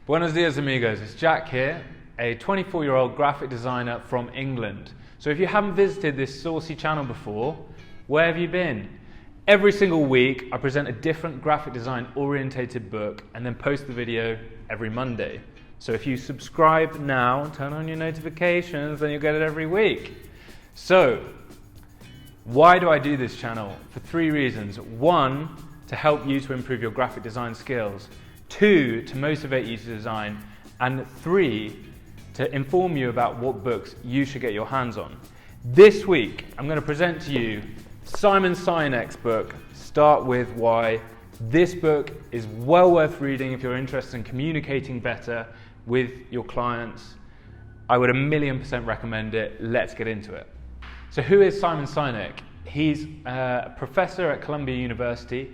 Buenos dias amigos, it's Jack here, a 24-year-old graphic designer from England. So if you haven't visited this saucy channel before, where have you been? Every single week I present a different graphic design orientated book and then post the video every Monday. So if you subscribe now and turn on your notifications, then you'll get it every week. So why do I do this channel? For 3 reasons. 1, to help you to improve your graphic design skills. 2, to motivate you to design. And 3, to inform you about what books you should get your hands on. This week, I'm going to present to you Simon Sinek's book, Start With Why. This book is well worth reading if you're interested in communicating better with your clients. I would 1,000,000% recommend it. Let's get into it. So who is Simon Sinek? He's a professor at Columbia University.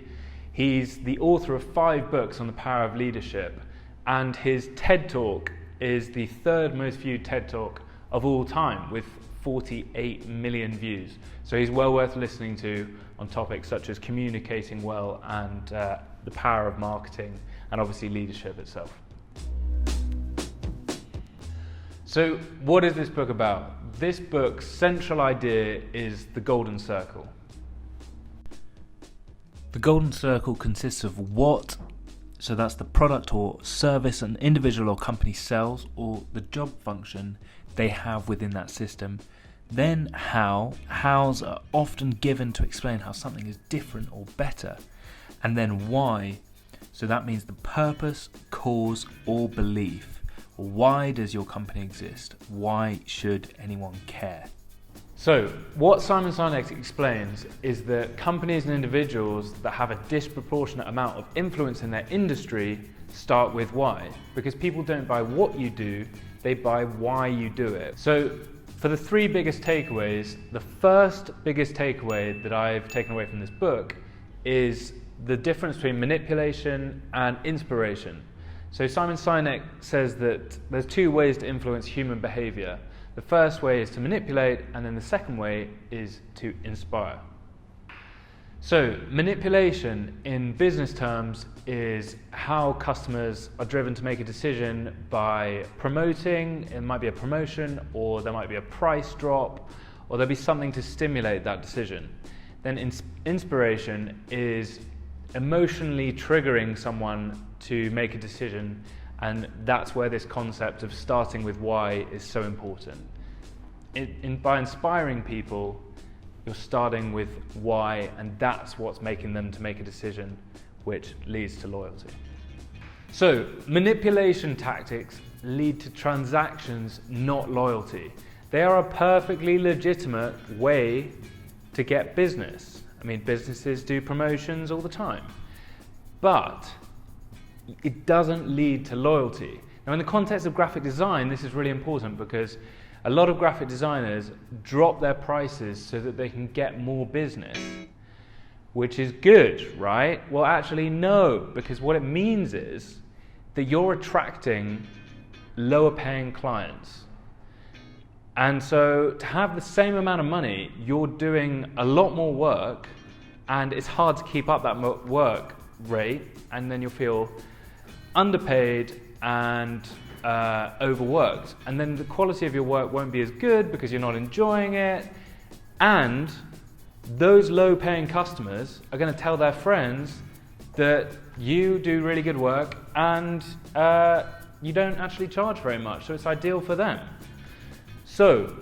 He's the author of 5 books on the power of leadership, and his TED Talk is the 3rd most viewed TED Talk of all time with 48 million views. So he's well worth listening to on topics such as communicating well and the power of marketing and obviously leadership itself. So what is this book about? This book's central idea is the golden circle. The golden circle consists of what, so that's the product or service an individual or company sells, or the job function they have within that system. Then how. Hows are often given to explain how something is different or better. And then why, so that means the purpose, cause or belief. Why does your company exist? Why should anyone care? So what Simon Sinek explains is that companies and individuals that have a disproportionate amount of influence in their industry start with why. Because people don't buy what you do, they buy why you do it. So for the 3 biggest takeaways, the first biggest takeaway that I've taken away from this book is the difference between manipulation and inspiration. So Simon Sinek says that there's 2 ways to influence human behavior. The first way is to manipulate, and then the second way is to inspire. So manipulation in business terms is how customers are driven to make a decision by promoting. It might be a promotion, or there might be a price drop, or there'll be something to stimulate that decision. Then inspiration is emotionally triggering someone to make a decision, and that's where this concept of starting with why is so important. By inspiring people, you're starting with why, and that's what's making them to make a decision, which leads to loyalty. So manipulation tactics lead to transactions, not loyalty. They are a perfectly legitimate way to get business. I mean, businesses do promotions all the time, but it doesn't lead to loyalty. Now, in the context of graphic design, this is really important because a lot of graphic designers drop their prices so that they can get more business, which is good, right? Well, actually, no, because what it means is that you're attracting lower paying clients. And so to have the same amount of money, you're doing a lot more work, and it's hard to keep up that work rate, and then you'll feel underpaid and overworked, and then the quality of your work won't be as good because you're not enjoying it, and those low-paying customers are going to tell their friends that you do really good work and you don't actually charge very much, so it's ideal for them. So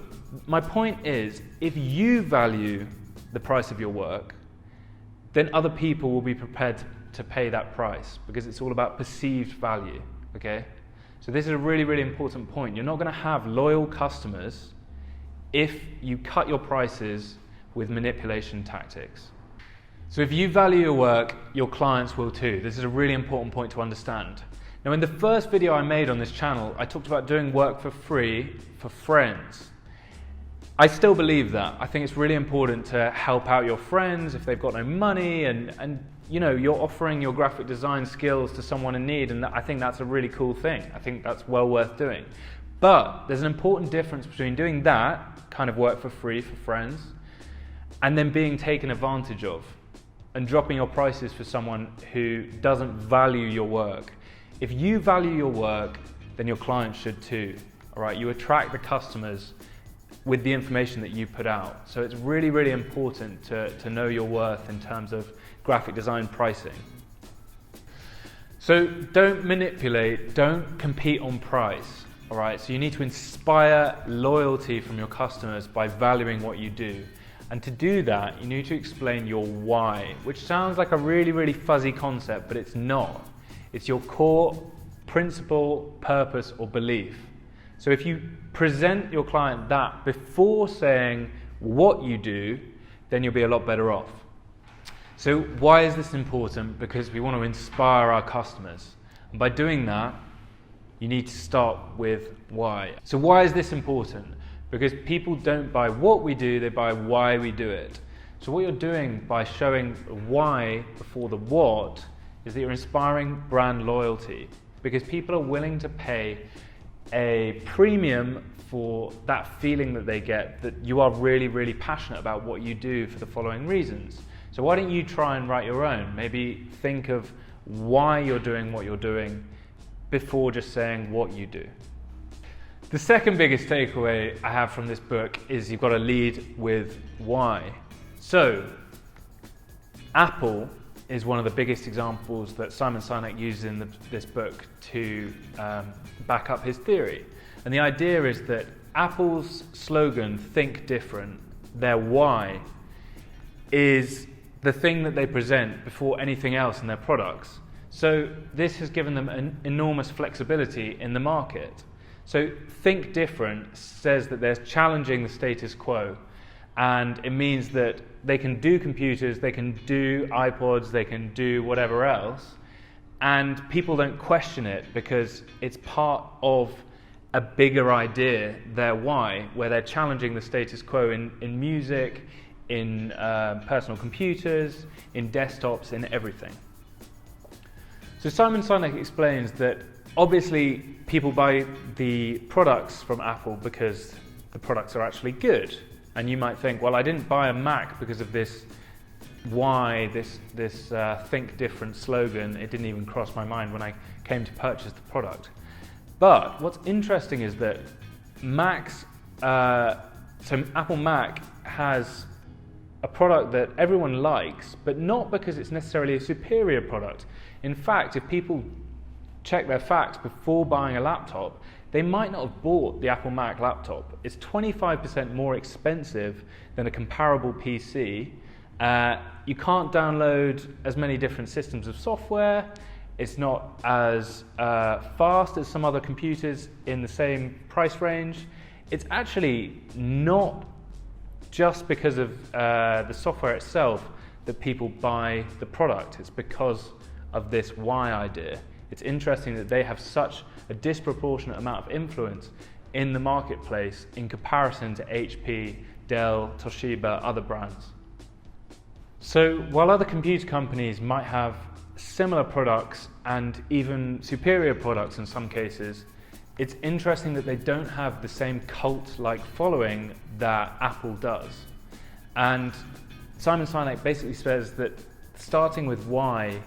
my point is, if you value the price of your work, then other people will be prepared to pay that price, because it's all about perceived value, okay? So this is a really, really important point. You're not going to have loyal customers if you cut your prices with manipulation tactics. So if you value your work, your clients will too. This is a really important point to understand. Now, in the first video I made on this channel, I talked about doing work for free for friends. I still believe that. I think it's really important to help out your friends if they've got no money, and you know, you're offering your graphic design skills to someone in need, and I think that's a really cool thing. I think that's well worth doing. But there's an important difference between doing that kind of work for free for friends and then being taken advantage of and dropping your prices for someone who doesn't value your work. If you value your work, then your clients should too. All right, you attract the customers with the information that you put out. So it's really, really important to know your worth in terms of graphic design pricing. So don't manipulate, don't compete on price. All right, so you need to inspire loyalty from your customers by valuing what you do. And to do that, you need to explain your why, which sounds like a really, really fuzzy concept, but it's not. It's your core principle, purpose, or belief. So if you present your client that before saying what you do, then you'll be a lot better off. So why is this important? Because we want to inspire our customers. And by doing that, you need to start with why. So why is this important? Because people don't buy what we do, they buy why we do it. So what you're doing by showing why before the what is that you're inspiring brand loyalty, because people are willing to pay a premium for that feeling that they get that you are really, really passionate about what you do for the following reasons. So why don't you try and write your own? Maybe think of why you're doing what you're doing before just saying what you do. The second biggest takeaway I have from this book is you've got to lead with why. So, Apple is one of the biggest examples that Simon Sinek uses in this book to back up his theory. And the idea is that Apple's slogan, "Think Different," their why, is the thing that they present before anything else in their products. So this has given them an enormous flexibility in the market. So Think Different says that they're challenging the status quo, and it means that they can do computers, they can do iPods, they can do whatever else, and people don't question it because it's part of a bigger idea, their why, where they're challenging the status quo in music, in personal computers, in desktops, in everything. So Simon Sinek explains that obviously people buy the products from Apple because the products are actually good. And you might think, well, I didn't buy a Mac because of this why, this Think Different slogan. It didn't even cross my mind when I came to purchase the product. But what's interesting is that so Apple Mac has a product that everyone likes, but not because it's necessarily a superior product. In fact, if people check their facts before buying a laptop, they might not have bought the Apple Mac laptop. It's 25% more expensive than a comparable PC. You can't download as many different systems of software. It's not as fast as some other computers in the same price range. It's actually not just because of the software itself that people buy the product. It's because of this why idea. It's interesting that they have such a disproportionate amount of influence in the marketplace in comparison to HP, Dell, Toshiba, other brands. So while other computer companies might have similar products and even superior products in some cases, it's interesting that they don't have the same cult-like following that Apple does. And Simon Sinek basically says that starting with why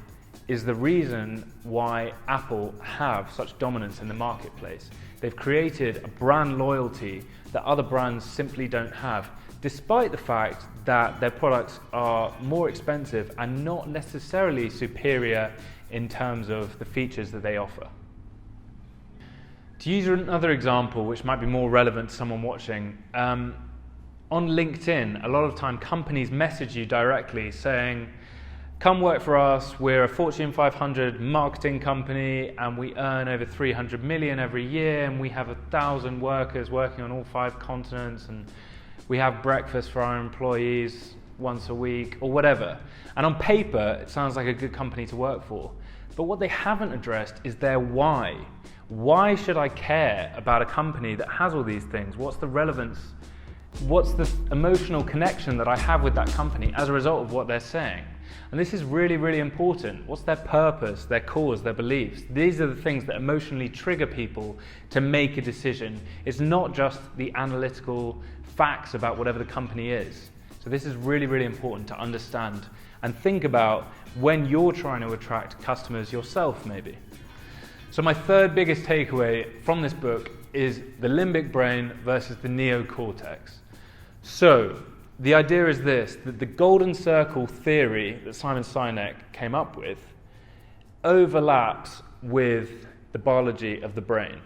is the reason why Apple have such dominance in the marketplace. They've created a brand loyalty that other brands simply don't have, despite the fact that their products are more expensive and not necessarily superior in terms of the features that they offer. To use another example, which might be more relevant to someone watching, on LinkedIn, a lot of time companies message you directly saying, come work for us, we're a Fortune 500 marketing company and we earn over 300 million every year and we have 1,000 workers working on all 5 continents and we have breakfast for our employees once a week or whatever. And on paper, it sounds like a good company to work for. But what they haven't addressed is their why. Why should I care about a company that has all these things? What's the relevance? What's the emotional connection that I have with that company as a result of what they're saying? And this is really, really important. What's their purpose, their cause, their beliefs? These are the things that emotionally trigger people to make a decision. It's not just the analytical facts about whatever the company is. So this is really, really important to understand and think about when you're trying to attract customers yourself, maybe. So my third biggest takeaway from this book is the limbic brain versus the neocortex. So the idea is this, that the golden circle theory that Simon Sinek came up with overlaps with the biology of the brain.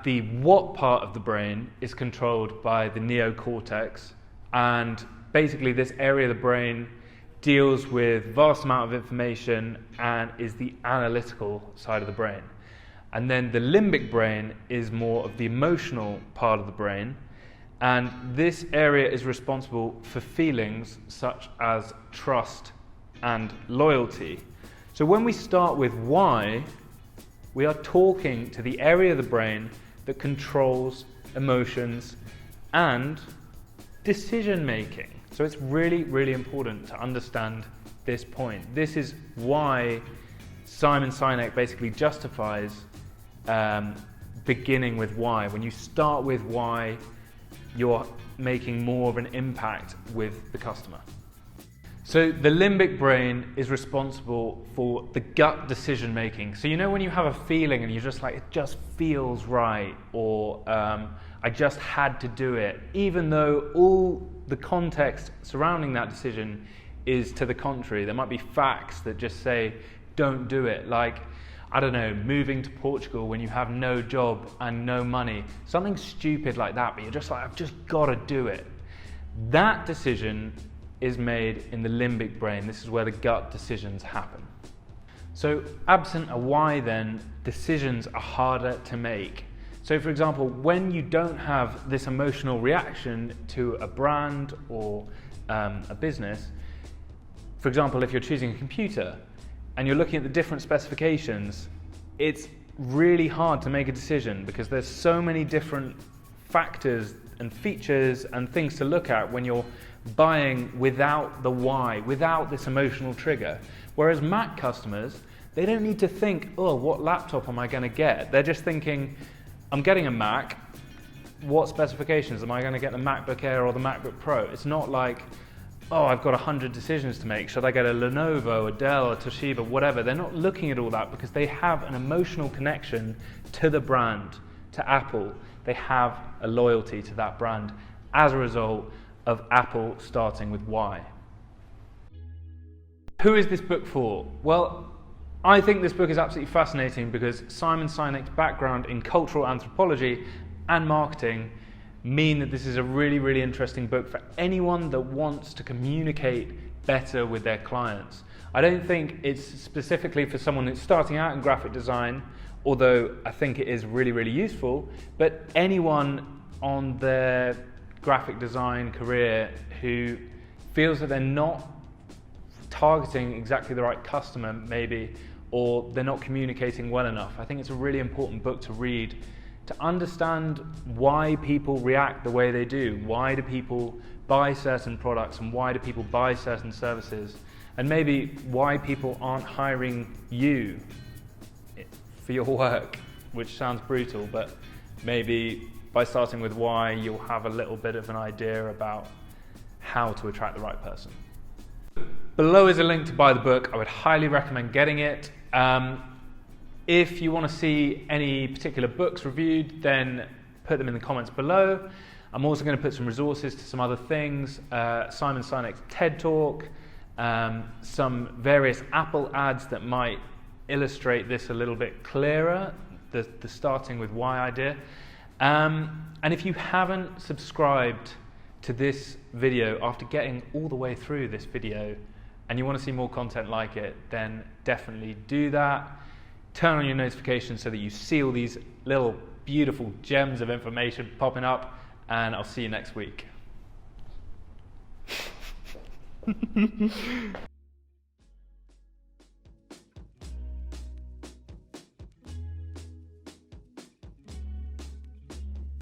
The what part of the brain is controlled by the neocortex, and basically this area of the brain deals with vast amount of information and is the analytical side of the brain. And then the limbic brain is more of the emotional part of the brain, and this area is responsible for feelings such as trust and loyalty. So when we start with why, we are talking to the area of the brain that controls emotions and decision making. So it's really, really important to understand this point. This is why Simon Sinek basically justifies beginning with why. When you start with why, you're making more of an impact with the customer. So the limbic brain is responsible for the gut decision making. So you know when you have a feeling and you're just like, it just feels right, or I just had to do it, even though all the context surrounding that decision is to the contrary. There might be facts that just say, don't do it. Like, I don't know, moving to Portugal when you have no job and no money. Something stupid like that, but you're just like, I've just got to do it. That decision is made in the limbic brain. This is where the gut decisions happen. So absent a why then, decisions are harder to make. So for example, when you don't have this emotional reaction to a brand or a business, for example, if you're choosing a computer and you're looking at the different specifications, it's really hard to make a decision because there's so many different factors and features and things to look at when you're buying without the why, without this emotional trigger. Whereas Mac customers, they don't need to think, oh, what laptop am I going to get? They're just thinking, I'm getting a Mac, what specifications? Am I going to get the MacBook Air or the MacBook Pro? It's not like, oh, I've got 100 decisions to make. Should I get a Lenovo, a Dell, a Toshiba, whatever? They're not looking at all that because they have an emotional connection to the brand, to Apple. They have a loyalty to that brand as a result of Apple starting with why. Who is this book for? Well, I think this book is absolutely fascinating because Simon Sinek's background in cultural anthropology and marketing mean that this is a really, really interesting book for anyone that wants to communicate better with their clients. I don't think it's specifically for someone that's starting out in graphic design, although I think it is really, really useful, but anyone on their graphic design career who feels that they're not targeting exactly the right customer maybe, or they're not communicating well enough. I think it's a really important book to read to understand why people react the way they do. Why do people buy certain products and why do people buy certain services? And maybe why people aren't hiring you for your work, which sounds brutal, but maybe by starting with why, you'll have a little bit of an idea about how to attract the right person. Below is a link to buy the book. I would highly recommend getting it. If you want to see any particular books reviewed, then put them in the comments below. I'm also going to put some resources to some other things, Simon Sinek's TED Talk, some various Apple ads that might illustrate this a little bit clearer, the starting with why idea. And if you haven't subscribed to this video after getting all the way through this video and you want to see more content like it, then definitely do that. Turn on your notifications so that you see all these little beautiful gems of information popping up, and I'll see you next week.